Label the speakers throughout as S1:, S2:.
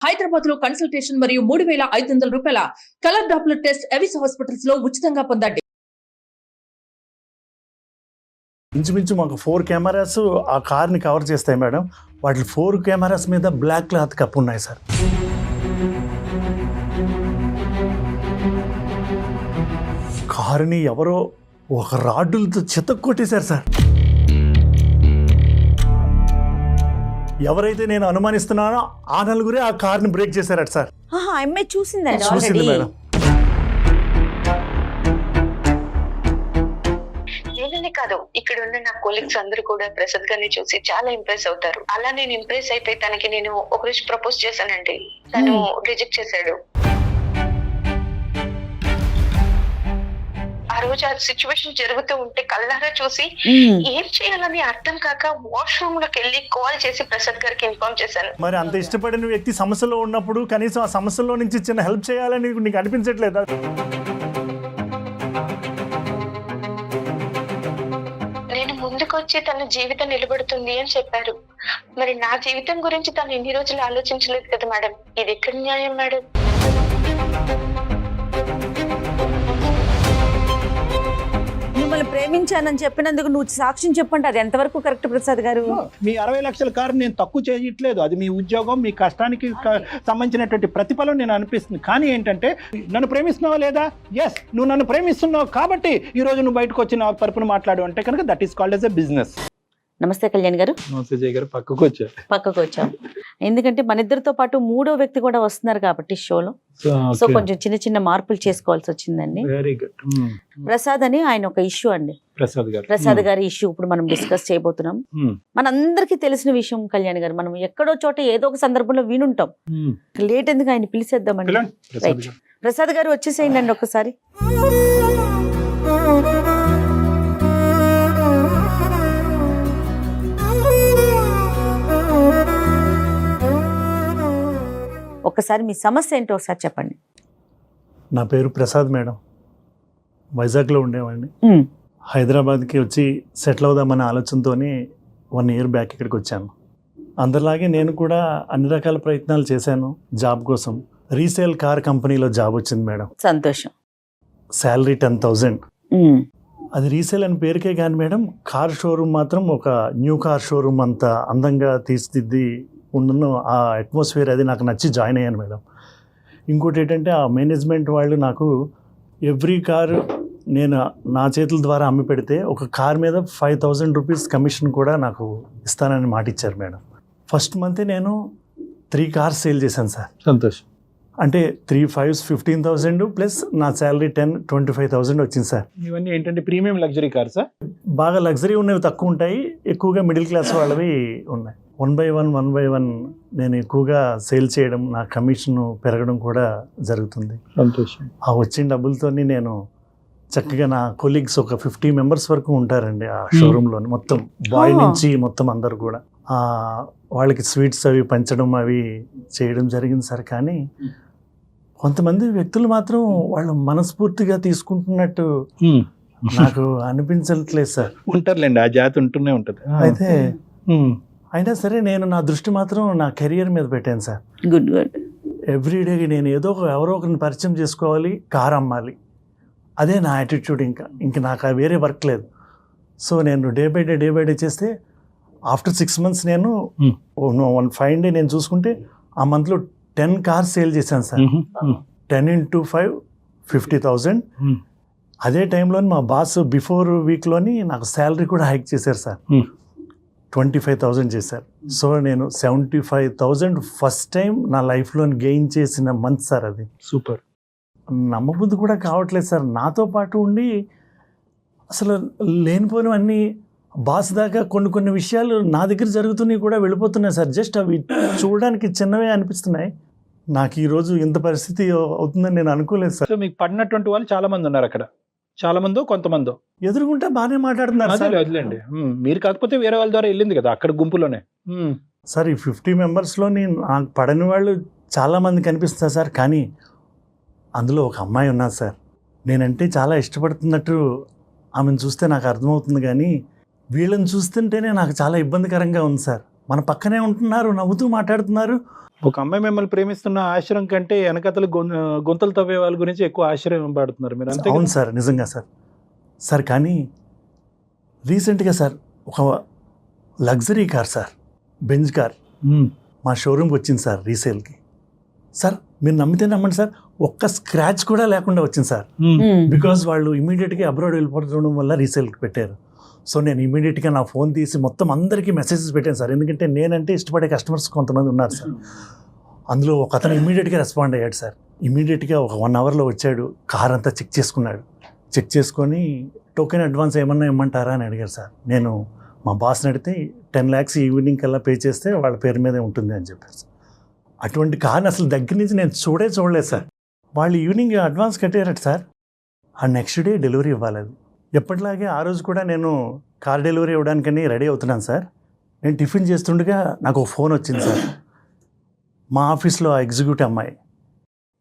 S1: హైదరాబాద్ లో కన్సల్టేషన్ మరియు 3,500 రూపాయల colour Doppler test Avis hospitals లో ఉచితంగా పొందండి.
S2: ఇంచుమించు మాకు 4 కెమెరాస్ ఆ కార్ని కవర్ చేస్తాయి మేడం. వాటి 4 కెమెరాస్ మీద బ్లాక్ క్లాత్ కప్పు ఉన్నాయి సార్. కారుని ఎవరో ఒక రాడ్డులతో చితక్కొట్టేశారు సార్. ఎవరైతే నేను అనుమానిస్తున్నానో ఆ నలుగురే ఆ కార్ని బ్రేక్ చేశారట సార్.
S3: అమ్మాయి చూసిందండి
S2: చూసింది మేడం.
S4: నేననే కాదు, ఇక్కడ ఉన్న నా కొలీగ్స్ అందరూ కూడా ప్రసాద్ గారిని చూసి చాలా ఇంప్రెస్ అవుతారు. అలా నేను ఇంప్రెస్ అయిపోయి తనకి నేను ఒక రోజు ప్రపోజ్ చేశానండి. తను రిజెక్ట్ చేశాడు. ఆ రోజు ఆ సిచ్యువేషన్ జరుగుతూ ఉంటే కళ్ళారా చూసి ఏం చేయాలని అర్థం కాక వాష్రూమ్ లోకి వెళ్ళి కాల్ చేసి ప్రసాద్ గారికి ఇన్ఫార్మ్ చేశాను.
S2: మరి అంత ఇష్టపడిన వ్యక్తి సమస్యలో ఉన్నప్పుడు కనీసం ఆ సమస్యలో నుంచి చిన్న హెల్ప్ చేయాలని నీకు అనిపించట్లేదా?
S4: నేను ముందుకొచ్చి తన జీవితం నిలబడుతుంది అని చెప్పారు. మరి నా జీవితం గురించి తను ఎన్ని రోజులు ఆలోచించలేదు కదా మేడం. ఇది ఎక్కడ న్యాయం మేడం?
S3: మిమ్మల్ని ప్రేమించానని చెప్పినందుకు నువ్వు సాక్ష్యం చెప్పండి, అది ఎంతవరకు కరెక్ట్ ప్రసాద్ గారు?
S5: మీ 60 లక్షల కారు నేను తక్కువ చేయట్లేదు. అది మీ ఉద్యోగం, మీ కష్టానికి సంబంధించినటువంటి ప్రతిఫలం నేను అనిపిస్తుంది. కానీ ఏంటంటే, నన్ను ప్రేమిస్తున్నావా లేదా? ఎస్, నువ్వు నన్ను ప్రేమిస్తున్నావు కాబట్టి ఈ రోజు నువ్వు బయటకు వచ్చి నా తరపున మాట్లాడు అంటే కనుక that is called as a business.
S3: నమస్తే కళ్యాణ్ గారు.
S5: నమస్తే జయ గారు. పక్కకు
S3: వచ్చాం ఎందుకంటే మన ఇద్దరితో పాటు 3వ వ్యక్తి కూడా వస్తున్నారు కాబట్టి షోలో. సో కొంచెం చిన్న చిన్న మార్పులు చేసుకోవాల్సి వచ్చిందండి.
S5: Very good.
S3: ప్రసాద్ అని ఆయన ఒక ఇష్యూ అండి. ప్రసాద్ గారి ఇష్యూ ఇప్పుడు మనం డిస్కస్ చేయబోతున్నాం. మనందరికీ తెలిసిన విషయం కళ్యాణ్ గారు, మనం ఎక్కడో చోట ఏదో ఒక సందర్భంలో వినుంటాం. లేట్ ఎందుకు, ఆయన పిలిచేద్దామండి. రైట్, ప్రసాద్ గారు వచ్చేసేయండి ఒకసారి. ఒకసారి మీ సమస్య ఏంటో ఒకసారి చెప్పండి.
S2: నా పేరు ప్రసాద్ మేడం. వైజాగ్లో ఉండేవాడిని. హైదరాబాద్కి వచ్చి సెటిల్ అవుదామనే ఆలోచనతో 1 ఇయర్ బ్యాక్ ఇక్కడికి వచ్చాను. అందరిలాగే నేను కూడా అన్ని రకాల ప్రయత్నాలు చేశాను జాబ్ కోసం. రీసేల్ కార్ కంపెనీలో జాబ్ వచ్చింది మేడం.
S3: సంతోషం.
S2: శాలరీ 10,000. అది రీసేల్ అని పేరుకే కానీ మేడం, కార్ షోరూమ్ మాత్రం ఒక న్యూ కార్ షోరూమ్ అంత అందంగా తీర్చిదిద్ది ఉండను. ఆ అట్మాస్ఫియర్ అది నాకు నచ్చి జాయిన్ అయ్యాను మేడం. ఇంకోటి ఏంటంటే, ఆ మేనేజ్మెంట్ వాళ్ళు నాకు ఎవ్రీ కారు నేను నా చేతుల ద్వారా అమ్మి పెడితే ఒక కార్ మీద 5,000 రూపీస్ కమిషన్ కూడా నాకు ఇస్తానని మాట ఇచ్చారు మేడం. ఫస్ట్ మంతే నేను 3 కార్స్ సేల్ చేశాను సార్.
S5: సంతోషం.
S2: అంటే 3 5s 15,000 ప్లస్ నా శాలరీ 25,000 వచ్చింది సార్.
S5: ఇవన్నీ ఏంటంటే ప్రీమియం లగ్జరీ కార్ సార్.
S2: బాగా లగ్జరీ ఉన్నవి తక్కువ ఉంటాయి, ఎక్కువగా మిడిల్ క్లాస్ వాళ్ళవి ఉన్నాయి. 1 by 1 నేను ఎక్కువగా సేల్ చేయడం, నా కమిషన్ పెరగడం కూడా జరుగుతుంది.
S5: సంతోషం.
S2: ఆ వచ్చిన డబ్బులతో నేను చక్కగా నా కొలీగ్స్ ఒక 50 మెంబర్స్ వరకు ఉంటారండి ఆ షోరూంలో. మొత్తం బాయ్ నుంచి మొత్తం అందరు కూడా వాళ్ళకి స్వీట్స్ అవి పంచడం అవి చేయడం జరిగింది సార్. కానీ కొంతమంది వ్యక్తులు మాత్రం వాళ్ళు మనస్ఫూర్తిగా తీసుకుంటున్నట్టు నాకు అనిపించట్లేదు సార్.
S5: ఉంటారులేండి, ఆ జాతి ఉంటూనే ఉంటుంది.
S2: అయితే అయినా సరే నేను నా దృష్టి మాత్రం నా కెరియర్ మీద పెట్టాను సార్.
S3: గుడ్.
S2: ఎవ్రీడే నేను ఏదో ఎవరో ఒకరిని పరిచయం చేసుకోవాలి, కార్ అమ్మాలి, అదే నా యాటిట్యూడ్. ఇంకా నాకు వేరే వర్క్ లేదు. సో నేను డే బై డే చేస్తే ఆఫ్టర్ 6 months నేను 1 fine day నేను చూసుకుంటే ఆ మంత్లో 10 కార్స్ సేల్ చేశాను సార్. 10 into 5 50,000. అదే టైంలో మా బాస్ బిఫోర్ వీక్లోని నాకు శాలరీ కూడా హైక్ చేశారు సార్. 25,000 చేశారు. సో నేను 75,000 ఫస్ట్ టైం నా లైఫ్లో గెయిన్ చేసిన మంత్ సార్ అది.
S5: సూపర్.
S2: నమ్మబుద్ధి కూడా కావట్లేదు సార్. నాతో పాటు ఉండి అసలు లేనిపోయినవన్నీ బాస్ దాకా కొన్ని విషయాలు నా దగ్గర జరుగుతున్నాయి కూడా వెళ్ళిపోతున్నాయి సార్. జస్ట్ అవి చూడడానికి చిన్నవే అనిపిస్తున్నాయి. నాకు ఈరోజు ఇంత పరిస్థితి అవుతుందని నేను అనుకోలేదు సార్.
S5: సో మీకు పడినటువంటి వాళ్ళు చాలా మంది ఉన్నారు అక్కడ. చాలా మందో కొంతమందో
S2: ఎదురుకుంటే బాగానే మాట్లాడుతున్నారు సార్.
S5: వదిలేండి, మీరు కాకపోతే వేరే వాళ్ళ ద్వారా వెళ్ళింది కదా అక్కడ గుంపులోనే.
S2: సార్ ఈ 50 మెంబర్స్లోని నాకు పడని వాళ్ళు చాలామంది కనిపిస్తారు సార్. కానీ అందులో ఒక అమ్మాయి ఉన్నారు సార్. నేనంటే చాలా ఇష్టపడుతున్నట్టు ఆమెను చూస్తే నాకు అర్థమవుతుంది. కానీ వీళ్ళని చూస్తుంటేనే నాకు చాలా ఇబ్బందికరంగా ఉంది సార్. మన పక్కనే ఉంటున్నారు, నవ్వుతూ మాట్లాడుతున్నారు.
S5: ఒక అమ్మాయి మిమ్మల్ని ప్రేమిస్తున్న ఆశ్రయం కంటే వెనకతలు గొంతులు తవ్వే వాళ్ళ గురించి ఎక్కువ ఆశ్చర్యం పడుతున్నారు మీరు, అంతే
S2: అవును సార్, నిజంగా సార్. సార్ కానీ రీసెంట్గా సార్ ఒక luxury car sir, Benz car మా షోరూమ్కి వచ్చింది సార్ రీసేల్కి. సార్ మీరు నమ్మితే నమ్మండి సార్, ఒక్క స్క్రాచ్ కూడా లేకుండా వచ్చింది సార్. బికాజ్ వాళ్ళు ఇమీడియట్గా అబ్రాడ్ వెళ్ళిపోవడం వల్ల రీసేల్కి పెట్టారు. సో నేను ఇమీడియట్గా నా ఫోన్ తీసి మొత్తం అందరికీ మెసేజెస్ పెట్టాను సార్. ఎందుకంటే నేనంటే ఇష్టపడే కస్టమర్స్ కొంతమంది ఉన్నారు సార్. అందులో ఒక అతను ఇమీడియట్గా రెస్పాండ్ అయ్యాడు సార్. ఇమీడియట్గా ఒక 1 అవర్లో వచ్చాడు, కార్ అంతా చెక్ చేసుకున్నాడు. చెక్ చేసుకొని టోకెన్ అడ్వాన్స్ ఏమన్నా ఇమ్మంటారా అని అడిగారు సార్. నేను మా బాస్ని అడిగితే 10 lakhs ఈవినింగ్ కల్లా పే చేస్తే వాళ్ళ పేరు మీదే ఉంటుంది అని చెప్పారు సార్. అటువంటి కార్ని అసలు దగ్గర నుంచి నేను చూడలేదు సార్. వాళ్ళు ఈవినింగ్ అడ్వాన్స్ కట్టారట సార్, ఆ నెక్స్ట్ డే డెలివరీ ఇవ్వాలి. అది ఎప్పటిలాగే ఆ రోజు కూడా నేను కార్ డెలివరీ ఇవ్వడానికని రెడీ అవుతున్నాను సార్. నేను టిఫిన్ చేస్తుండగా నాకు ఒక ఫోన్ వచ్చింది సార్. మా ఆఫీస్లో ఆ ఎగ్జిక్యూటివ్ అమ్మాయి.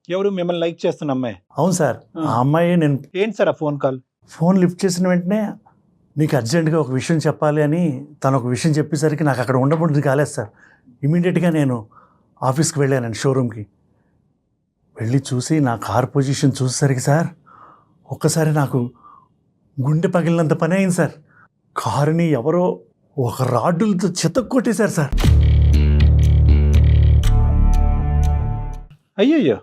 S5: ఎవరు మిమ్మల్ని లైక్ చేస్తున్న అమ్మాయి?
S2: అవును సార్, ఆ అమ్మాయి. నేను
S5: ఏంటి సార్ ఆ ఫోన్ కాల్?
S2: ఫోన్ లిఫ్ట్ చేసిన వెంటనే నీకు అర్జెంటుగా ఒక విషయం చెప్పాలి అని తను ఒక విషయం చెప్పేసరికి నాకు అక్కడ ఉండబుద్ధి కాలేదు సార్. ఇమీడియట్గా నేను ఆఫీస్కి వెళ్ళానండి, షోరూమ్కి వెళ్ళి చూసి నా కార్ పొజిషన్ చూసేసరికి సార్ ఒక్కసారి నాకు గుండె పగిలినంత పని అయింది సార్. కారుని ఎవరో ఒక రాడ్డులతో చితక్కొట్టేశారు సార్.
S5: అయ్యయ్యో,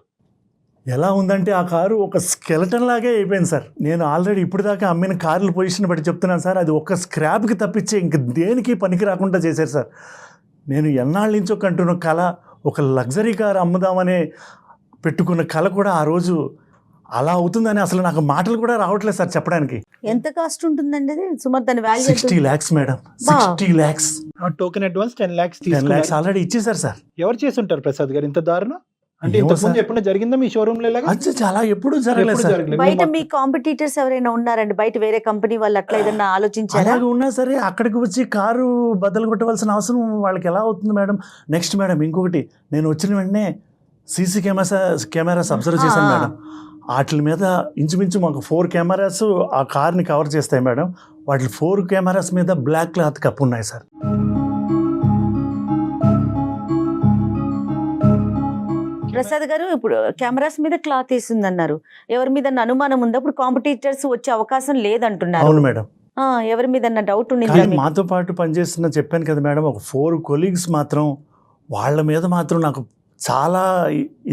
S2: ఎలా ఉందంటే ఆ కారు ఒక స్కెలటన్ లాగే అయిపోయింది సార్. నేను ఆల్రెడీ ఇప్పుడు దాకా అమ్మిన కార్ల పొజిషన్ బట్టి చెప్తున్నాను సార్, అది ఒక స్క్రాప్కి తప్పించి ఇంక దేనికి పనికి రాకుండా చేశారు సార్. నేను ఎన్నాళ్ళ నుంచో కంటున్న కళ, ఒక లగ్జరీ కారు అమ్ముదామనే పెట్టుకున్న కళ కూడా ఆ రోజు అలా అవుతుందని అసలు నాకు మాటలు కూడా రావట్లేదు సార్ చెప్పడానికి.
S3: ఎంత కాస్ట్ ఉంటుందండి అది సుమారు? దాని value
S2: 60 lakhs madam, 60 lakhs.
S5: Token advance 10 lakhs
S2: 10 lakhs already ఇచ్చేసారు సార్.
S5: ఎవరు చేసి ఉంటారు ప్రసాద్ గారు ఇంత దారుణం? అంటే
S2: ఏమో
S5: ఇంతకుముందు
S2: సార్.
S5: ఎప్పుడైనా జరిగిందా మీ షోరూమ్ లో ఇలాగా?
S2: అది చాలా ఎప్పుడు జరగలేదు సార్.
S3: బయట మీ కాంపిటీటర్స్ ఎవరైనా ఉన్నారండి? బయట వేరే కంపెనీ వాళ్ళు అట్లా ఏదన్నా ఆలోచించారా?
S2: అలాగే ఉన్నా సరే అక్కడికి వచ్చి కారు బద్దలు కొట్టవలసిన అవసరం వాళ్ళకి ఎలా అవుతుంది మేడం? నెక్స్ట్ మేడం ఇంకొకటి, నేను వచ్చిన వెంటనే సీసీ కెమెరాస్ అబ్జర్వ్ చేశాను మేడం. వాటి మీద ఇంచుమించు మాకు 4 కెమెరాస్ ఆ కార్ని కవర్ చేస్తాయి మేడం. వాటి 4 కెమెరాస్ మీద బ్లాక్ క్లాత్ కప్పు ఉన్నాయి సార్.
S3: ప్రసాద్ గారు, ఇప్పుడు కెమెరాస్ మీద క్లాత్ వేసింది అన్నారు, ఎవరి మీద అనుమానం ఉందా? ఇప్పుడు కాంపిటీటర్స్ వచ్చే అవకాశం లేదంటున్నారు.
S2: అవును మేడం.
S3: ఎవరి మీద డౌట్
S2: కానీ
S3: ఉండింది?
S2: మాతో పాటు పనిచేస్తున్న చెప్పాను కదా మేడం, ఒక 4 కొలీగ్స్ మాత్రం వాళ్ళ మీద మాత్రం నాకు చాలా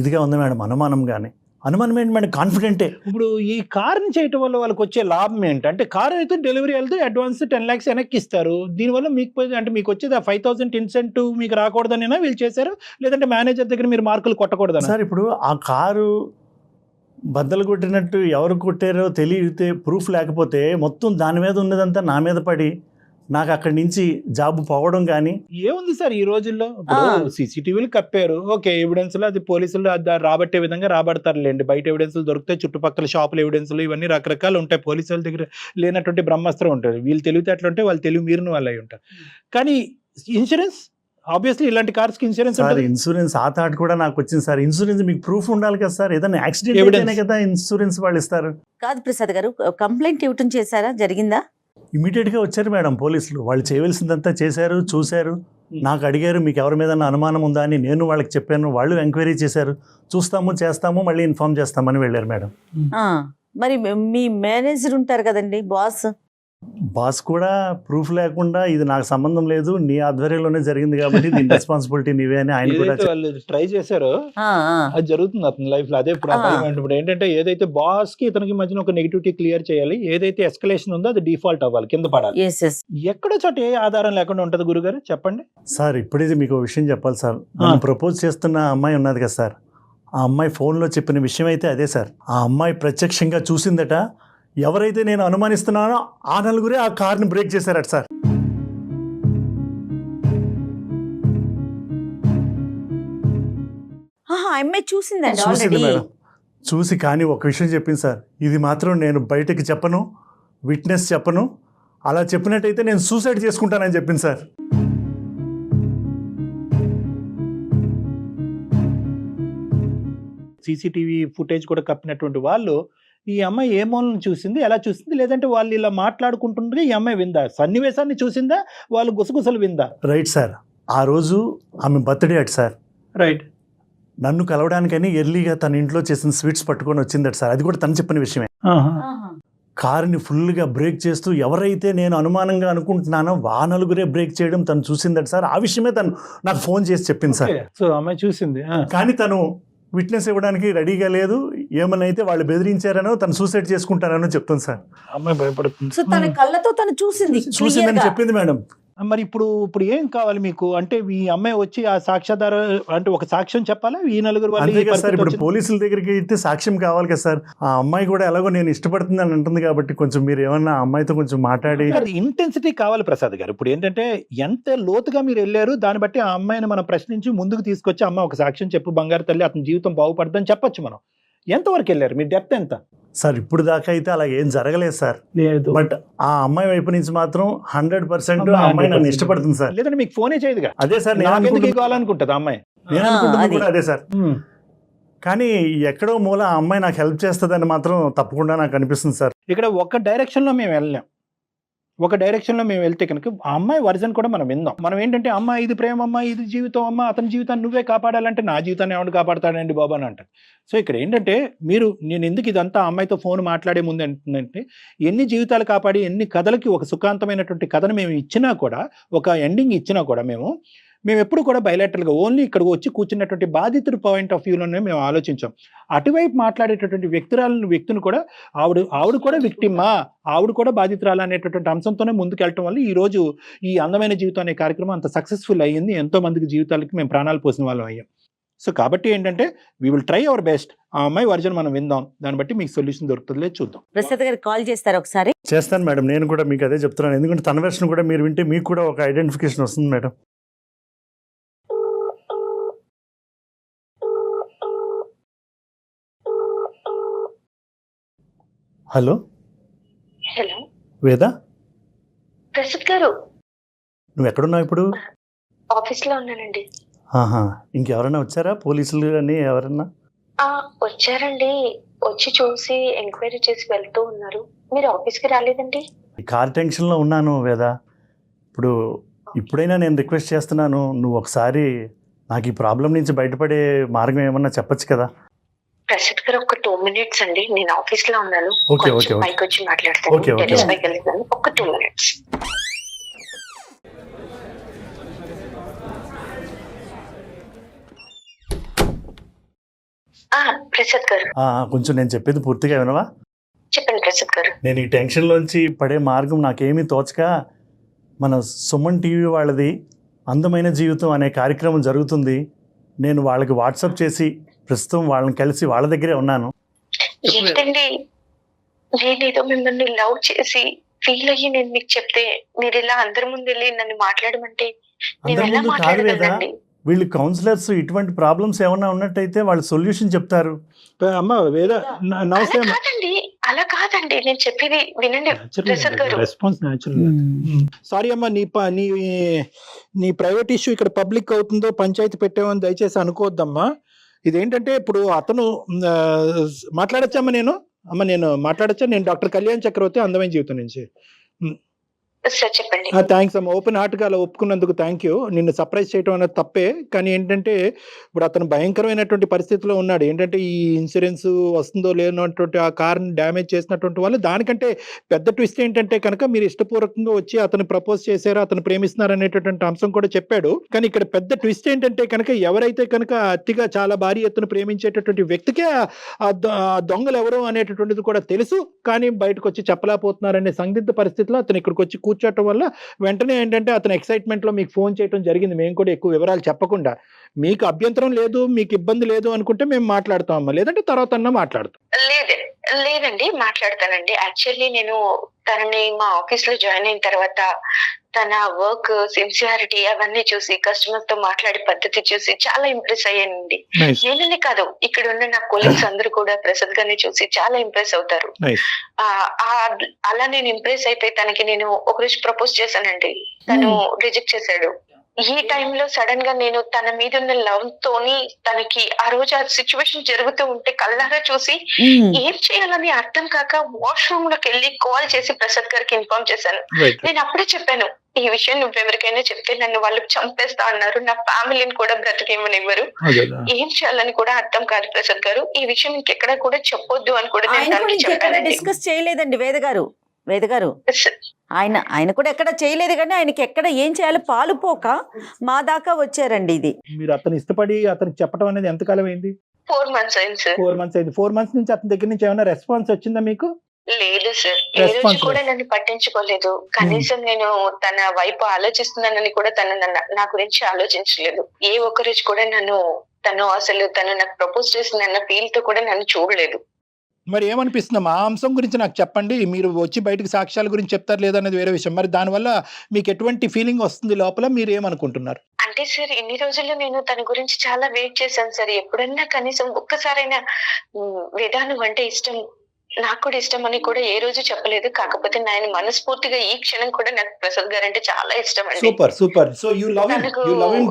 S2: ఇదిగా ఉంది మేడం, అనుమానం ఏంటి మేడం, కాన్ఫిడెంటే.
S5: ఇప్పుడు ఈ కార్ని చేయటం వల్ల వాళ్ళకి వచ్చే లాభం ఏంటి? అంటే కార్ అయితే డెలివరీ వెళ్తే అడ్వాన్స్ 10 lakhs వెనక్కి ఇస్తారు. దీనివల్ల మీకు అంటే మీకు వచ్చేది ఆ 5,000 ఇన్సెంటివ్ మీకు రాకూడదనేనా వీళ్ళు చేశారు? లేదంటే మేనేజర్ దగ్గర మీరు మార్కులు కొట్టకూడదనా?
S2: సార్ ఇప్పుడు ఆ కారు బద్దలు కొట్టినట్టు ఎవరు కొట్టారో తెలియతే ప్రూఫ్ లేకపోతే మొత్తం దాని మీద ఉన్నదంతా నా మీద పడి నాకు అక్కడి నుంచి జాబ్ పోవడం కానీ.
S5: ఏముంది సార్ ఈ రోజుల్లో? సీసీటీవీలు కప్పారు, ఓకే, ఎవిడెన్స్ లో అది పోలీసులు రాబట్టే విధంగా రాబడతారులేండి. బయట ఎవిడెన్స్లు దొరుకుతాయి, చుట్టుపక్కల షాపుల ఎవిడెన్స్లు ఇవన్నీ రకరకాలు ఉంటాయి. పోలీసుల దగ్గర లేనటువంటి బ్రహ్మాస్త్రం ఉంటుంది. వీళ్ళు తెలివితేటలు ఉంటే వాళ్ళు తెలివి మీరిన వాళ్ళు అయి ఉంటారు. కానీ ఇన్సూరెన్స్ ఆబ్వియస్లీ ఇలాంటి కార్స్ కి ఇన్సూరెన్స్ ఉంటుంది.
S2: ఇన్సూరెన్స్ ఆ థాట్ కూడా నాకు వచ్చింది సార్. ఇన్సూరెన్స్ మీకు ప్రూఫ్ ఉండాలి కదా సార్, ఏదైనా యాక్సిడెంట్ అయితేనే కదా ఇన్సూరెన్స్ వాళ్ళు ఇస్తారు.
S3: కాదు ప్రసాద్ గారు, కంప్లైంట్ ఇవ్వటం చేశారా? జరిగిందా?
S2: ఇమీడియట్గా వచ్చారు మేడం పోలీసులు. వాళ్ళు చేయవలసిందంతా చేశారు, చూశారు, నాకు అడిగారు మీకు ఎవరి మీద అనుమానం ఉందా అని. నేను వాళ్ళకి చెప్పాను, వాళ్ళు ఎంక్వైరీ చేశారు, చూస్తాము చేస్తాము మళ్ళీ ఇన్ఫార్మ్ చేస్తామని వెళ్ళారు మేడం.
S3: మరి మీ మేనేజర్ ఉంటారు కదండి, బాస్
S2: కూడా ప్రూఫ్ లేకుండా ఇది నాకు సంబంధం లేదు, నీ ఆధ్వర్యంలోనే జరిగింది కాబట్టి దీని రెస్పాన్సిబిలిటీ నీవే అని ఆయన కూడా
S5: వాళ్ళు ట్రై చేశారో అది జరుగుతుంది అతని లైఫ్ లో. అదే ఇప్పుడు ఏంటంటే ఏదైతే బాస్ కి ఇతనికి మధ్యన ఒక నెగిటివిటీ క్లియర్ చేయాలి, ఏదైతే ఎస్కలేషన్ ఉందో అది డిఫాల్ట్ అవ్వాలి, కింద పడాలి. ఎక్కడో చోట ఏ ఆధారం లేకుండా ఉంటది గురుగారు చెప్పండి.
S2: సార్ ఇప్పుడైతే మీకు ఒక విషయం చెప్పాలి సార్. నన్ను ప్రపోజ్ చేస్తున్న అమ్మాయి ఉన్నది కదా సార్, ఆ అమ్మాయి ఫోన్లో చెప్పిన విషయం అయితే అదే సార్. ఆ అమ్మాయి ప్రత్యక్షంగా చూసిందట, ఎవరైతే నేను అనుమానిస్తున్నానో ఆ నలుగురే ఆ కార్ని బ్రేక్ చేశారట సార్.
S3: చూసింది
S2: మేడం, చూసి కానీ ఒక విషయం చెప్పింది సార్, ఇది మాత్రం నేను బయటకి చెప్పను, విట్నెస్ చెప్పను, అలా చెప్పినట్టయితే నేను సూసైడ్ చేసుకుంటానని చెప్పింది సార్.
S5: సీసీటీవీ ఫుటేజ్ కూడా కప్పినటువంటి వాళ్ళు ఈ అమ్మాయి ఏ మూలను చూసింది, ఎలా చూసింది, లేదంటే వాళ్ళు ఇలా మాట్లాడుకుంటుండగా ఈ అమ్మాయి విందా, సన్నివేశాన్ని చూసిందా, వాళ్ళు గుసగుసలు విందా?
S2: రైట్ సార్, ఆ రోజు ఆమె బర్త్డే అట్ సార్.
S5: రైట్.
S2: నన్ను కలవడానికని ఎర్లీగా తన ఇంట్లో చేసిన స్వీట్స్ పట్టుకొని వచ్చిందట సార్. అది కూడా తను చెప్పిన విషయమే. కారుని ఫుల్గా బ్రేక్ చేస్తూ ఎవరైతే నేను అనుమానంగా అనుకుంటున్నానో ఆ నలుగురే బ్రేక్ చేయడం తను చూసిందట సార్. ఆ విషయమే తను నాకు ఫోన్ చేసి చెప్పింది సార్.
S5: సో అమ్మాయి చూసింది.
S2: కానీ తను విట్నెస్ ఇవ్వడానికి రెడీగా లేదు. ఏమనైతే వాళ్ళు బెదిరించారనో తను సూసైడ్ చేసుకుంటారనో చెప్తుంది సార్.
S5: అమ్మాయి భయపడుతుంది.
S3: సో తన కళ్ళతో తను చూసిందని
S2: చెప్పింది మేడం.
S5: మరి ఇప్పుడు ఏం కావాలి మీకు? అంటే ఈ అమ్మాయి వచ్చి ఆ సాక్ష్యాధార అంటే ఒక సాక్ష్యం చెప్పాలా? ఈ నలుగురు
S2: సార్ ఇప్పుడు పోలీసుల దగ్గరికి అయితే సాక్ష్యం కావాలి కదా సార్. ఆ అమ్మాయి కూడా ఎలాగో నేను ఇష్టపడుతుందని అంటుంది కాబట్టి కొంచెం మీరు ఏమన్నా అమ్మాయితో కొంచెం మాట్లాడి
S5: ఇంటెన్సిటీ కావాలి ప్రసాద్ గారు. ఇప్పుడు ఏంటంటే ఎంత లోతుగా మీరు వెళ్ళారు దాన్ని బట్టి ఆ అమ్మాయిని మనం ప్రశ్నించి ముందుకు తీసుకొచ్చి అమ్మ ఒక సాక్ష్యం చెప్పు బంగారు తల్లి, అతని జీవితం బాగుపడదని చెప్పొచ్చు మనం. ఎంతవరకు వెళ్ళారు? మీ డెప్త్ ఎంత
S2: సార్? ఇప్పుడు దాకా అయితే అలా ఏం జరగలేదు సార్.
S5: లేదు.
S2: బట్ ఆ అమ్మాయి వైపు నుంచి మాత్రం 100% ఆ అమ్మాయి నన్ను ఇష్టపడుతుంది సార్.
S5: లేదంటే మీకు ఫోనే చేయదుగా.
S2: అదే సార్
S5: కావాలనుకుంటుంది అమ్మాయి.
S2: నేను అనుకుంటుంది కూడా అదే సార్. కానీ ఎక్కడో మూల ఆ అమ్మాయి నాకు హెల్ప్ చేస్తుందని మాత్రం తప్పకుండా నాకు అనిపిస్తుంది సార్.
S5: ఇక్కడ ఒక డైరెక్షన్లో మేము వెళ్ళాం. ఒక డైరెక్షన్లో మేము వెళ్తే కనుక ఆ అమ్మాయి వర్జన్ కూడా మనం విందాం. మనం ఏంటంటే అమ్మ ఇది ప్రేమ, అమ్మ ఇది జీవితం, అమ్మ అతని జీవితాన్ని నువ్వే కాపాడాలంటే నా జీవితాన్ని ఎవరు కాపాడతాడండి బాబా అని అంటారు. సో ఇక్కడ ఏంటంటే నేను ఎందుకు ఇదంతా అమ్మాయితో ఫోన్ మాట్లాడే ముందు ఏంటంటే ఎన్ని జీవితాలు కాపాడి ఎన్ని కథలకి ఒక సుఖాంతమైనటువంటి కథను మేము ఇచ్చినా కూడా, ఒక ఎండింగ్ ఇచ్చినా కూడా మేము ఎప్పుడు కూడా బయలాటరల్గా ఓన్లీ ఇక్కడికి వచ్చి కూర్చున్నటువంటి బాధితుడి పాయింట్ ఆఫ్ వ్యూలోనే మేము ఆలోచించాం. అటువైపు మాట్లాడేటటువంటి వ్యక్తిని కూడా ఆవిడ కూడా విక్టిమా, ఆవిడ కూడా బాధితురాలు అనేటటువంటి అంశంతోనే ముందుకెళ్ళటం వల్ల ఈరోజు ఈ అందమైన జీవితం అనే కార్యక్రమం అంత సక్సెస్ఫుల్ అయ్యింది. ఎంతో మందికి జీవితాలకి మేము ప్రాణాలు పోసిన వాళ్ళం అయ్యాం. సో కాబట్టి ఏంటంటే we will try our best. ఆ అమ్మాయి వర్జన్ మనం విందాం, దాన్ని బట్టి మీకు సొల్యూషన్ దొరుకుతుందిలే చూద్దాం.
S3: ప్రసాద్ గారు కాల్ చేస్తారు ఒకసారి.
S2: చేస్తాను మేడం, నేను కూడా మీకు అదే చెప్తున్నాను. ఎందుకంటే తన వెర్షన్ కూడా మీరు వింటే మీకు కూడా ఒక ఐడెంటిఫికేషన్ వస్తుంది మేడం. హలో
S4: హలో
S2: వేద,
S4: ప్రసాద్ గారు.
S2: నువ్వు ఎక్కడున్నావు ఇప్పుడు?
S4: ఆఫీస్ లో ఉన్నానండి.
S2: ఇంకెవరైనా వచ్చారా? పోలీసులు అని ఎవరన్నా
S4: వచ్చారండి. వచ్చి చూసి ఎంక్వైరీ చేసి వెళ్తూ ఉన్నారు. మీరు ఆఫీస్కి రాలేదండి?
S2: కార్ టెన్షన్లో ఉన్నాను వేద. ఇప్పుడైనా నేను రిక్వెస్ట్ చేస్తున్నాను, నువ్వు ఒకసారి నాకు ఈ ప్రాబ్లం నుంచి బయటపడే మార్గం ఏమన్నా చెప్పచ్చు కదా?
S4: ప్రసాద్ గారు ఒక 2 minutes అండి, నేను ఆఫీస్ లో ఉన్నాను. పైకి వచ్చి మాట్లాడతాను. ఒక 2 minutes. ప్రసాద్ గారు
S2: కొంచెం నేను చెప్పేది పూర్తిగా వినవా?
S4: చెప్పండి ప్రసాద్ గారు.
S2: నేను ఈ టెన్షన్లోంచి పడే మార్గం నాకేమీ తోచక మన సుమన్ టీవీ వాళ్ళది అందమైన జీవితం అనే కార్యక్రమం జరుగుతుంది. నేను వాళ్ళకి వాట్సాప్ చేసి ప్రస్తుతం వాళ్ళని కలిసి వాళ్ళ దగ్గరే ఉన్నాను.
S4: ఏంటండి, నేనేదో మిమ్మల్ని లవ్ చేసి ఫీల్ అయ్యి నేను మీకు చెప్తే మీరు ఇలా అందరి ముందు వెళ్ళి నన్ను మాట్లాడమంటే నేను ఎలా మాట్లాడగలనండి?
S2: వీళ్ళు కౌన్సిలర్స్, ఇటువంటి ప్రాబ్లమ్స్ ఏమన్నా ఉన్నట్టయితే వాళ్ళు సొల్యూషన్ చెప్తారు.
S4: అలా కాదండి నేను చెప్పేది వినండి ప్రసాద్ గారు.
S5: Response natural. సారీ అమ్మా, నీ ప్రైవేట్ ఇష్యూ ఇక్కడ పబ్లిక్ అవుతుందో పంచాయతీ పెట్టామని దయచేసి అనుకోవద్దమ్మా. ఇదేంటంటే ఇప్పుడు అతను మాట్లాడచ్చమ్మా. నేను మాట్లాడచ్చా? నేను డాక్టర్ కళ్యాణ్ చక్రవర్తి, అందమైన జీవితం నుంచి.
S4: చెప్పండి.
S5: థ్యాంక్స్ అమ్మ, ఓపెన్ హార్ట్గా అలా ఒప్పుకున్నందుకు థ్యాంక్ యూ. నిన్ను సర్ప్రైజ్ చేయడం అనేది తప్పే, కానీ ఏంటంటే ఇప్పుడు అతను భయంకరమైనటువంటి పరిస్థితిలో ఉన్నాడు. ఏంటంటే ఈ ఇన్సూరెన్స్ వస్తుందో లేనటువంటి ఆ కార్ని డ్యామేజ్ చేసినటువంటి వాళ్ళు. దానికంటే పెద్ద ట్విస్ట్ ఏంటంటే కనుక మీరు ఇష్టపూర్వకంగా వచ్చి అతను ప్రపోజ్ చేశారు, అతను ప్రేమిస్తున్నారు అనేటటువంటి అంశం కూడా చెప్పాడు. కానీ ఇక్కడ పెద్ద ట్విస్ట్ ఏంటంటే కనుక ఎవరైతే కనుక అతిగా చాలా భారీ ఎత్తున ప్రేమించేటటువంటి వ్యక్తికే ఆ దొంగలు ఎవరు అనేటటువంటిది కూడా తెలుసు, కానీ బయటకు వచ్చి చెప్పలేకపోతున్నారనే సందిగ్ధ పరిస్థితిలో అతను ఇక్కడికి వచ్చి కూర్చోవటం వల్ల వెంటనే ఏంటంటే అతను ఎక్సైట్మెంట్ లో మీకు ఫోన్ చేయడం జరిగింది. మేము కూడా ఎక్కువ వివరాలు చెప్పకుండా, మీకు అభ్యంతరం లేదు, మీకు ఇబ్బంది లేదు అనుకుంటే మేము మాట్లాడతామమ్మా, లేదంటే తర్వాత అన్నా మాట్లాడతాం.
S4: లేదండి మాట్లాడతానండి. యాక్చువల్లీ నేను తనని మా ఆఫీస్ లో జాయిన్ అయిన తర్వాత తన వర్క్ సిన్సియారిటీ అవన్నీ చూసి, కస్టమర్ తో మాట్లాడే పద్ధతి చూసి చాలా ఇంప్రెస్ అయ్యానండి. నేననే కాదు, ఇక్కడ ఉన్న నా కొలీగ్స్ అందరూ కూడా ప్రసాద్ గారిని చూసి చాలా ఇంప్రెస్ అవుతారు. అలా నేను ఇంప్రెస్ అయిపోయి తనకి నేను ఒక రోజు ప్రపోజ్ చేశానండి. తను రిజెక్ట్ చేశాడు. ఈ టైంలో సడన్ గా నేను తన మీద ఉన్న లవ్ తోని తనకి ఆ రోజు ఆ సిచ్యువేషన్ జరుగుతూ ఉంటే కళ్ళారా చూసి ఏం చేయాలని అర్థం కాక వాష్రూమ్ లోకి వెళ్ళి కాల్ చేసి ప్రసాద్ గారికి ఇన్ఫార్మ్ చేశాను. నేను అప్పుడే చెప్పాను, ఈ విషయం నువ్వెవరికైనా చెప్తే నన్ను వాళ్ళు చంపేస్తా అన్నారు, నా ఫ్యామిలీని కూడా బ్రతికేమనివ్వరు, ఏం చేయాలని కూడా అర్థం కాదు ప్రసాద్ గారు, ఈ విషయం ఇంకెక్కడ కూడా చెప్పొద్దు అని కూడా నేను తనకి చెప్పాను.
S3: డిస్కస్ చేయలేదండి వేద గారు ఆయన కూడా ఎక్కడ చేయలేదు, కానీ ఆయనకి ఎక్కడ ఏం చేయాలో పాలుపోక మా దాకా వచ్చారండి. ఇది
S5: మీరు అతను ఇష్టపడి అతనికి చెప్పడం అనేది ఎంతకాలం అయింది?
S4: 4 months అయింది సార్.
S5: 4 months అయింది. 4 months నుంచి అతని దగ్గర నుంచి ఏమైనా రెస్పాన్స్ వచ్చిందా మీకు?
S4: లేదు సార్, ఏ రోజు కూడా నన్ను పట్టించుకోలేదు. కనీసం నేను తన వైపు ఆలోచిస్తున్నానని కూడా తను నా గురించి ఆలోచించలేదు. ఏ ఒక్క రోజు కూడా తను నాకు ప్రపోజ్ చేసిందన్న ఫీల్ తో కూడా నన్ను చూడలేదు.
S5: మరి ఏమనిపిస్తుందమ్మా ఆ అంశం గురించి నాకు చెప్పండి. మీరు వచ్చి బయటకు సాక్ష్యాల గురించి చెప్తారు లేదనేది వేరే విషయం. మరి దానివల్ల మీకు ఎటువంటి ఫీలింగ్ వస్తుంది లోపల, మీరు ఏమనుకుంటున్నారు?
S4: అంటే సార్, ఇన్ని రోజుల్లో నేను తన గురించి చాలా వెయిట్ చేశాను సార్. ఎప్పుడన్నా కనీసం ఒక్కసారైనా వేదాను అంటే ఇష్టం, నాకు కూడా ఇష్టం అని కూడా ఏ రోజు చెప్పలేదు. కాకపోతే నేను మనస్ఫూర్తిగా ఈ క్షణం కూడా నాకు ప్రసాద్ గారు అంటే చాలా ఇష్టం అండి.
S5: Super. So you love him.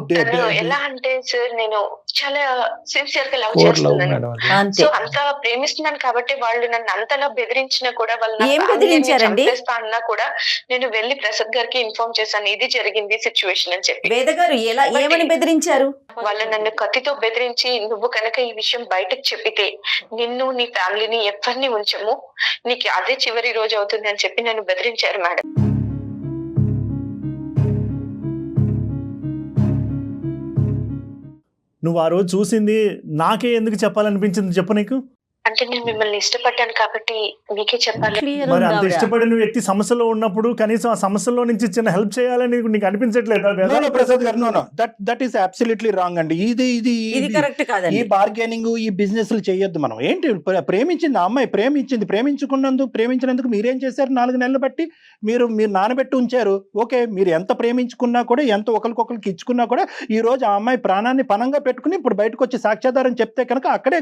S4: ఎలా అంటే సార్, నేను చాలా సిన్సియర్ గా లవ్ చేస్తున్నాను. సో అంత ప్రేమిస్తున్నాను కాబట్టి వాళ్ళు నన్ను అంతలా బెదిరించినా కూడా, చంపేస్తా అన్నా కూడా నేను వెళ్ళి ప్రసాద్ గారికి ఇన్ఫార్మ్ చేశాను, ఇది జరిగింది సిచ్యువేషన్ అని చెప్పి.
S3: వేద గారు ఏమని బెదిరించారు?
S4: వాళ్ళు నన్ను కత్తితో బెదిరించి, నువ్వు కనుక ఈ విషయం బయటకు చెప్పితే నిన్ను నీ ఫ్యామిలీని ఎవరిని ఉంచము, నీకు అదే చివరి రోజు అవుతుంది అని చెప్పి నన్ను బెదిరించారు మేడం.
S2: నువ్వు ఆ రోజు చూసింది నాకే ఎందుకు చెప్పాలనిపించింది చెప్పు నీకు?
S4: అంటే నేను మిమ్మల్ని ఇష్టపడ్డాను కాబట్టి మీకే చెప్పాలి.
S2: మరి అంత ఇష్టపడిన వ్యక్తి సమస్యలో ఉన్నప్పుడు కనీసం ఆ సమస్యలో నుంచి చిన్న హెల్ప్ చేయాలని నీకు అనిపించట్లేదు?
S5: ప్రసాద్ గారు, know that is absolutely wrong అండి. ఇది
S3: కరెక్ట్ కాదండి.
S5: ఈ బార్గెనింగ్, ఈ బిజినెస్లు చేయొద్దు మనం. ఏంటి ప్రేమించింది ఆ అమ్మాయి, ప్రేమించినందుకు మీరేం చేశారు? 4 నెలలు బట్టి మీరు నానబెట్టి ఉంచారు. ఓకే, మీరు ఎంత ప్రేమించుకున్నా కూడా, ఎంత ఒకరికొకరికి ఇచ్చుకున్నా కూడా, ఈ రోజు ఆ అమ్మాయి ప్రాణాన్ని పణంగా పెట్టుకుని ఇప్పుడు బయటకు వచ్చి సాక్ష్యాధారం చెప్తే కనుక అక్కడే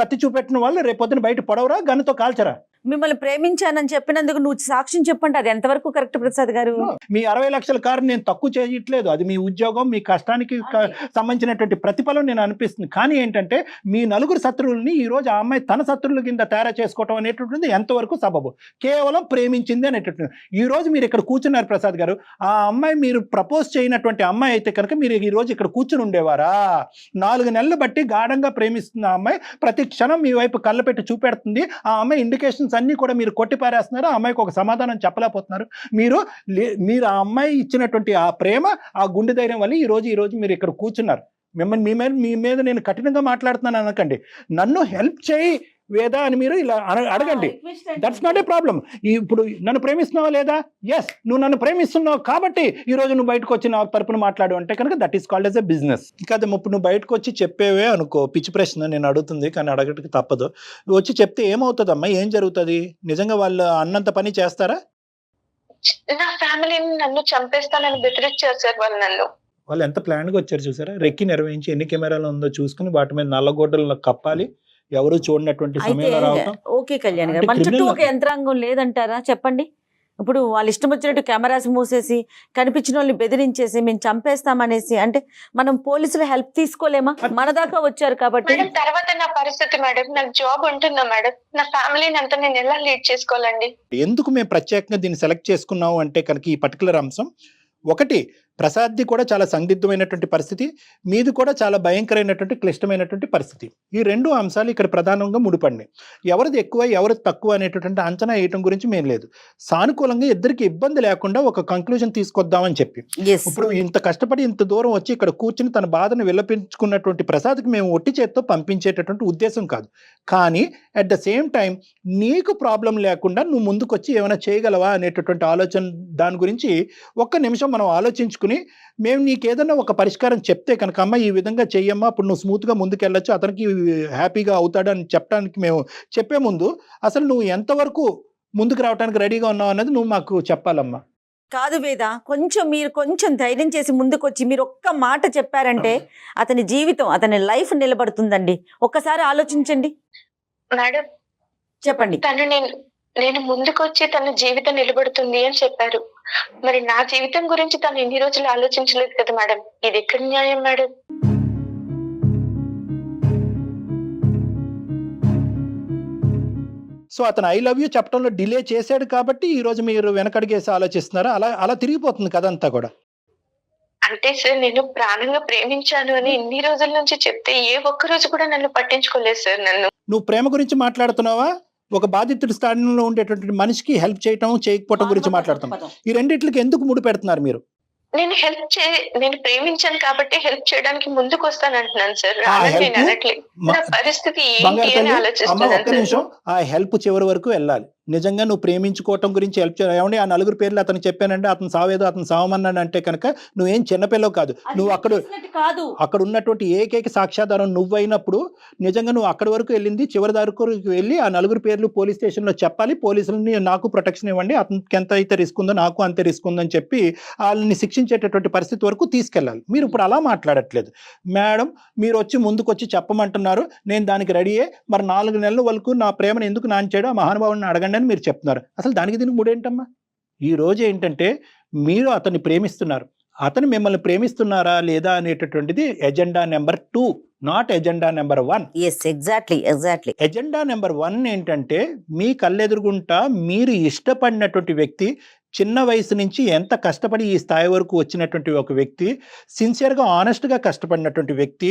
S5: కత్తి చూపెట్టిన వాళ్ళు రేపొద్దున బయట పడవరా, గన్నుతో కాల్చరా?
S3: మిమ్మల్ని ప్రేమించానని చెప్పినందుకు నువ్వు సాక్ష్యం చెప్పండి, అది ఎంతవరకు కరెక్ట్ ప్రసాద్ గారు?
S5: మీ 60 లక్షల కారు నేను తక్కువ చేయట్లేదు, అది మీ ఉద్యోగం, మీ కష్టానికి సంబంధించినటువంటి ప్రతిఫలం నేను అనిపిస్తుంది. కానీ ఏంటంటే మీ నలుగురు శత్రువుల్ని ఈ రోజు ఆ అమ్మాయి తన శత్రువుల కింద తయారు చేసుకోవడం అనేటువంటిది ఎంతవరకు సబబు? కేవలం ప్రేమించింది అనేటటువంటి. ఈ రోజు మీరు ఇక్కడ కూర్చున్నారు ప్రసాద్ గారు, ఆ అమ్మాయి మీరు ప్రపోజ్ చేయనటువంటి అమ్మాయి అయితే కనుక మీరు ఈ రోజు ఇక్కడ కూర్చుని ఉండేవారా? 4 నెలలు బట్టి గాఢంగా ప్రేమిస్తుంది ఆ అమ్మాయి, ప్రతి క్షణం మీ వైపు కళ్ళ పెట్టి చూపెడుతుంది. ఆ అమ్మాయి ఇండికేషన్స్ అన్ని కూడా మీరు కొట్టిపారేస్తున్నారు. ఆ అమ్మాయికి ఒక సమాధానం చెప్పలేకపోతున్నారు. మీరు ఆ అమ్మాయి ఇచ్చినటువంటి ఆ ప్రేమ, ఆ గుండె ధైర్యం వల్ల ఈ రోజు మీరు ఇక్కడ కూర్చున్నారు. మీ మీద నేను కఠినంగా మాట్లాడుతున్నాను అనకండి. నన్ను హెల్ప్ చేయి వేదా అని మీరు ఇలా అడగండి. That's not a problem. ఇప్పుడు నన్ను ప్రేమిస్తున్నావా లేదా? ఎస్, నువ్వు నన్ను ప్రేమిస్తున్నావు కాబట్టి ఈ రోజు నువ్వు బయటకు వచ్చి నా తరపున మాట్లాడు అంటే కనుక that is called as a business. ఇంకా ఇప్పుడు నువ్వు బయటకు వచ్చి చెప్పేవే అనుకో, పిచ్చి ప్రశ్న నేను అడుగుతుంది కానీ అడగడానికి తప్పదు. వచ్చి చెప్తే ఏమవుతుంది అమ్మా? ఏం జరుగుతుంది? నిజంగా వాళ్ళు అన్నంత పని చేస్తారా?
S4: నా ఫ్యామిలీని నన్ను చంపేస్తానని బెదిరించారు సార్ వాళ్ళు
S5: ఎంత ప్లాన్గా వచ్చారు చూసారా? రెక్కి నిర్వహించి ఎన్ని కెమెరాలు ఉందో చూసుకుని వాటి మీద నల్లగొడ్డలు కప్పాలి, ఎవరు చూడనటువంటి సమయంలో రావటం.
S3: ఓకే కళ్యాణ్ గారు, మన చుట్టూ ఒక యంత్రాంగం లేదంటారా? చెప్పండి. ఇప్పుడు వాళ్ళు ఇష్టం వచ్చినట్టు కెమెరాస్ మూసేసి కనిపించిన వాళ్ళని బెదిరించేసి మేము చంపేస్తామనేసి అంటే మనం పోలీసుల హెల్ప్ తీసుకోలేమా? మన దాకా వచ్చారు కాబట్టి.
S4: తర్వాత నా పరిస్థితి మేడం, నాకు జాబ్ ఉంటుందా మేడం? నా ఫ్యామిలీని అంతా నేను ఎలా లీడ్ చేసుకోవాలండి?
S5: ఎందుకు మేము ప్రత్యేకంగా దీన్ని సెలెక్ట్ చేసుకున్నాము అంటే కనుక ఈ పర్టికులర్ అంశం ఒకటి, ప్రసాద్ది కూడా చాలా సందిగ్ధమైనటువంటి పరిస్థితి, మీది కూడా చాలా భయంకరమైనటువంటి క్లిష్టమైనటువంటి పరిస్థితి. ఈ 2 అంశాలు ఇక్కడ ప్రధానంగా ముడిపడినాయి. ఎవరిది ఎక్కువ ఎవరిది తక్కువ అనేటటువంటి అంచనా వేయటం గురించి మేము లేదు. సానుకూలంగా ఇద్దరికి ఇబ్బంది లేకుండా ఒక కంక్లూజన్ తీసుకొద్దామని చెప్పి ఇప్పుడు ఇంత కష్టపడి ఇంత దూరం వచ్చి ఇక్కడ కూర్చుని తన బాధను విలపించుకున్నటువంటి ప్రసాద్కి మేము ఒట్టి చేత్తో పంపించేటటువంటి ఉద్దేశం కాదు. కానీ అట్ ద సేమ్ టైం నీకు ప్రాబ్లం లేకుండా నువ్వు ముందుకు వచ్చి ఏమైనా చేయగలవా అనేటటువంటి ఆలోచన, దాని గురించి ఒక్క నిమిషం మనం ఆలోచించుకుని మేము నీకు ఏదైనా ఒక పరిష్కారం చెప్తే కనుక అమ్మ ఈ విధంగా చెయ్యమ్మా, అప్పుడు నువ్వు స్మూత్గా ముందుకెళ్ళచ్చు, అతనికి హ్యాపీగా అవుతాడని చెప్పడానికి మేము చెప్పే ముందు అసలు నువ్వు ఎంతవరకు ముందుకు రావడానికి రెడీగా ఉన్నావు అన్నది నువ్వు మాకు చెప్పాలమ్మా.
S3: కాదు వేద, మీరు కొంచెం ధైర్యం చేసి ముందుకు వచ్చి మీరు ఒక్క మాట చెప్పారంటే అతని జీవితం, అతని లైఫ్ నిలబడుతుందండి. ఒక్కసారి ఆలోచించండి
S4: మేడం.
S3: చెప్పండి.
S4: నేను ముందుకు వచ్చి తన జీవితం నిలబడుతుంది అని చెప్పారు. మరి నా జీవితం గురించి తను ఎన్ని రోజులు ఆలోచించలేదు కదా మేడం. ఇది ఎక్కడ న్యాయం మేడం?
S5: సో అతను ఐ లవ్ యూ చెప్పడంలో డిలే చేశాడు కాబట్టి ఈ రోజు మీరు వెనకడిగేసి ఆలోచిస్తున్నారా? అలా అలా తిరిగిపోతుంది కదంతా కూడా.
S4: అంటే సార్, నేను ప్రాణంగా ప్రేమించాను అని ఇన్ని రోజుల నుంచి చెప్తే ఏ ఒక్క రోజు కూడా నన్ను పట్టించుకోలేదు సార్.
S5: నువ్వు ప్రేమ గురించి మాట్లాడుతున్నావా, ఒక బాధితుడి స్థానంలో ఉండేటువంటి మనిషికి హెల్ప్ చేయటం చేయకపోవటం గురించి మాట్లాడుతున్నావు? ఈ రెండిట్లకి ఎందుకు ముడి పెడుతున్నారు మీరు?
S4: నేను ప్రేమించాను కాబట్టి హెల్ప్ చేయడానికి ముందుకు వస్తానంటున్నాను సార్. నేను అనట్లేదు. నా పరిస్థితి ఏంటి అని ఆలోచిస్తున్నాను.
S5: ఆ హెల్ప్ చివరి వరకు వెళ్ళాలి. నిజంగా నువ్వు ప్రేమించుకోవటం గురించి హెల్ప్ చేయాలి. ఏమంటే ఆ 4 పేర్లు అతను చెప్పానంటే అతను సావేదో అతను సావమన్నాడు అంటే కనుక నువ్వేం చిన్నపిల్లవు కాదు. నువ్వు అక్కడ ఉన్నటువంటి ఏకైక సాక్ష్యాధారం నువ్వైనప్పుడు నిజంగా నువ్వు అక్కడి వరకు వెళ్ళింది, చివరి వరకు వెళ్ళి ఆ 4 పేర్లు పోలీస్ స్టేషన్లో చెప్పాలి. పోలీసులని నాకు ప్రొటెక్షన్ ఇవ్వండి, అతనికి ఎంత అయితే రిస్క్ ఉందో నాకు అంతే రిస్క్ ఉందని చెప్పి వాళ్ళని శిక్షించేటటువంటి పరిస్థితి వరకు తీసుకెళ్ళాలి. మీరు ఇప్పుడు అలా మాట్లాడట్లేదు. మేడం మీరు వచ్చి ముందుకు వచ్చి చెప్పమంటున్నారు, నేను దానికి రెడీయే, మరి 4 నెలల వరకు నా ప్రేమను ఎందుకు నాంచాడో ఆ మహానుభావుని అడగండి అని మీరు చెప్తున్నారు. అసలు దానికి దీనికి ముడేంటమ్మా? ఈ రోజు ఏంటంటే మీరు అతన్ని ప్రేమిస్తున్నారు, అతను మిమ్మల్ని ప్రేమిస్తున్నారా లేదా అనేటటువంటిది agenda number 2, not agenda number 1.
S3: Exactly.
S5: Agenda number 1 ఏంటంటే మీ కళ్ళెదురుగుంటా మీరు ఇష్టపడినటువంటి వ్యక్తి, చిన్న వయసు నుంచి ఎంత కష్టపడి ఈ స్థాయి వరకు వచ్చినటువంటి ఒక వ్యక్తి, సిన్సియర్గా ఆనెస్ట్గా కష్టపడినటువంటి వ్యక్తి,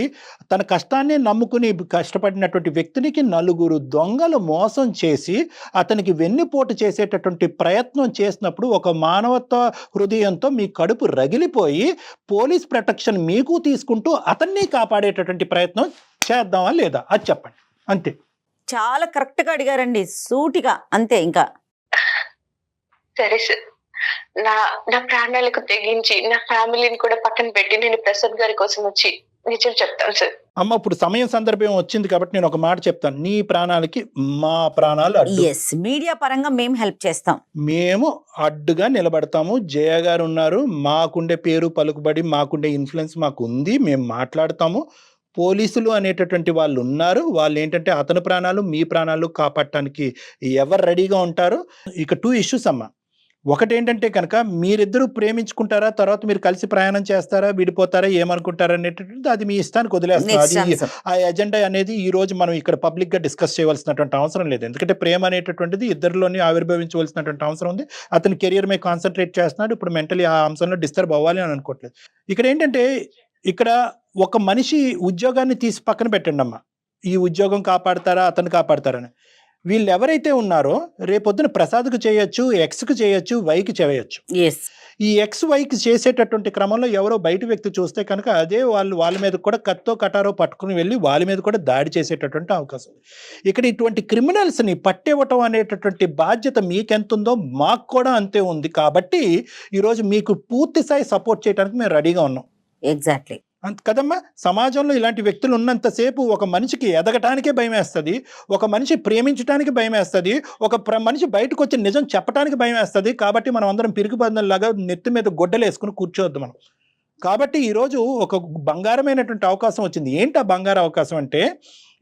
S5: తన కష్టాన్ని నమ్ముకుని కష్టపడినటువంటి వ్యక్తినికి 4 దొంగలు మోసం చేసి అతనికి వెన్నుపోటు చేసేటటువంటి ప్రయత్నం చేసినప్పుడు ఒక మానవత్వ హృదయంతో మీ కడుపు రగిలిపోయి పోలీస్ ప్రొటెక్షన్ మీకు తీసుకుంటూ అతన్ని కాపాడేటటువంటి ప్రయత్నం చేద్దామా లేదా అది చెప్పండి. అంతే.
S3: చాలా కరెక్ట్గా అడిగారండి, సూటిగా. అంతే. ఇంకా
S4: సరే సార్, నా ప్రాణాలకు తెగించి నా ఫ్యామిలీని కూడా పక్కన పెట్టి నేను ప్రసాద్ గారి కోసం వచ్చి నిజం చెప్తాను సార్.
S5: అమ్మ ఇప్పుడు సమయం సందర్భం వచ్చింది కాబట్టి నేను ఒక మాట చెప్తాను. నీ ప్రాణాలకి మా ప్రాణాలు అడ్డు.
S3: మీడియా పరంగా మేము హెల్ప్ చేస్తాం,
S5: మేము అడ్డుగా నిలబడతాము. జయ గారు ఉన్నారు, మాకుండే పేరు పలుకుబడి మాకుండే ఇన్ఫ్లుయెన్స్ మాకు ఉంది, మేము మాట్లాడతాము. పోలీసులు అనేటటువంటి వాళ్ళు ఉన్నారు, వాళ్ళు ఏంటంటే అతని ప్రాణాలు మీ ప్రాణాలు కాపాడటానికి ఎవరు రెడీగా ఉంటారు. ఇక 2 ఇష్యూస్ అమ్మ. ఒకటి ఏంటంటే కనుక మీరిద్దరూ ప్రేమించుకుంటారా, తర్వాత మీరు కలిసి ప్రయాణం చేస్తారా, విడిపోతారా, ఏమనుకుంటారా అనేటటువంటిది అది మీ ఇష్టానికి వదిలేస్తారు. ఆ ఎజెండా అనేది ఈ రోజు మనం ఇక్కడ పబ్లిక్ గా డిస్కస్ చేయవలసినటువంటి అవసరం లేదు. ఎందుకంటే ప్రేమ అనేటటువంటిది ఇద్దరిలోని ఆవిర్భవించవలసినటువంటి అవసరం ఉంది. అతని కెరియర్ మీద కాన్సన్ట్రేట్ చేస్తున్నాడు, ఇప్పుడు మెంటలీ ఆ అంశంలో డిస్టర్బ్ అవ్వాలి అని అనుకోవట్లేదు. ఇక్కడ ఏంటంటే ఇక్కడ ఒక మనిషి ఉద్యోగాన్ని తీసి పక్కన పెట్టండి అమ్మా, ఈ ఉద్యోగం కాపాడతారా అతను కాపాడతారని. వీళ్ళు ఎవరైతే ఉన్నారో రేపొద్దున ప్రసాద్కు చేయొచ్చు, ఎక్స్కు చేయొచ్చు, వైకి చేయొచ్చు. ఈ ఎక్స్ వైకి చేసేటటువంటి క్రమంలో ఎవరో బయట వ్యక్తి చూస్తే కనుక అదే వాళ్ళ మీద కూడా కత్తో కటారో పట్టుకుని వెళ్ళి వాళ్ళ మీద కూడా దాడి చేసేటటువంటి అవకాశం. ఇక్కడ ఇటువంటి క్రిమినల్స్ని పట్టివ్వటం అనేటటువంటి బాధ్యత మీకెంతుందో మాకు కూడా అంతే ఉంది. కాబట్టి ఈరోజు మీకు పూర్తి స్థాయి సపోర్ట్ చేయడానికి మేము రెడీగా ఉన్నాం.
S3: ఎగ్జాక్ట్లీ
S5: కదమ్మా. సమాజంలో ఇలాంటి వ్యక్తులు ఉన్నంతసేపు ఒక మనిషికి ఎదగటానికే భయం వేస్తుంది, ఒక మనిషి ప్రేమించడానికి భయం వేస్తుంది, ఒక మనిషి బయటకు వచ్చి నిజం చెప్పడానికి భయం వేస్తుంది. కాబట్టి మనం అందరం పిరుగుబందల్లాగా నెత్తి మీద గొడ్డలు వేసుకుని కూర్చోవద్దు మనం. కాబట్టి ఈరోజు ఒక బంగారమైనటువంటి అవకాశం వచ్చింది. ఏంటి ఆ బంగారు అవకాశం అంటే,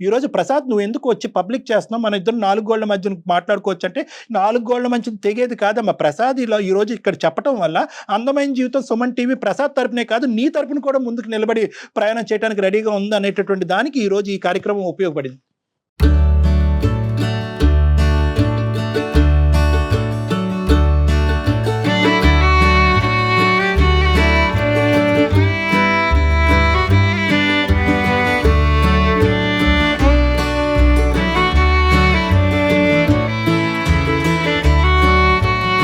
S5: ఈరోజు ప్రసాద్ నువ్వు ఎందుకు వచ్చి పబ్లిక్ చేస్తున్నావు, మన ఇద్దరు 4 గోళ్ల మధ్య మాట్లాడుకోవచ్చు అంటే 4 గోళ్ల మధ్య తెగేది కాదమ్మా. ప్రసాద్ ఇలా ఈరోజు ఇక్కడ చెప్పడం వల్ల అందమైన జీవితం సుమన్ టీవీ ప్రసాద్ తరపునే కాదు నీ తరపున కూడా ముందుకు నిలబడి ప్రయాణం చేయడానికి రెడీగా ఉంది అనేటటువంటి దానికి ఈరోజు ఈ కార్యక్రమం ఉపయోగపడింది.